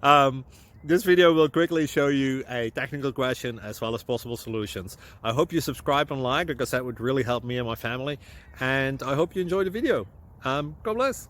um, this video will quickly show you a technical question as well as possible solutions. I hope you subscribe and like, because that would really help me and my family. And I hope you enjoy the video. God bless.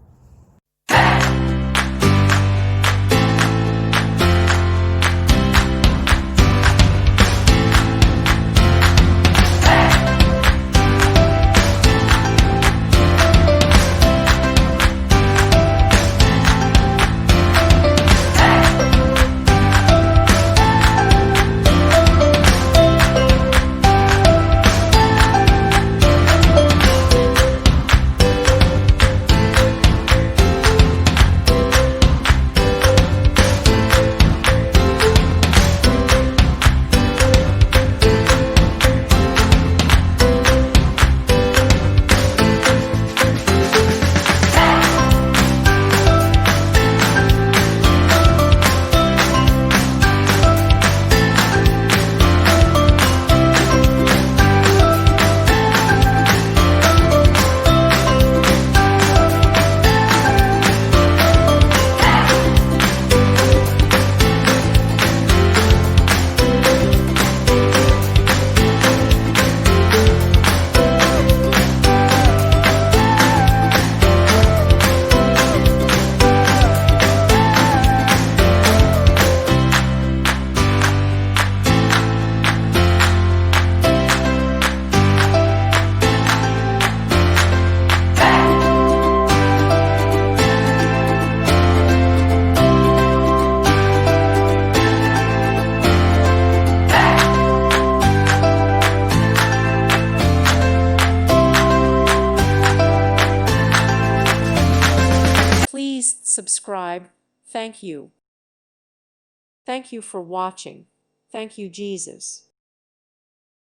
Please subscribe. Thank you. Thank you for watching. Thank you, Jesus.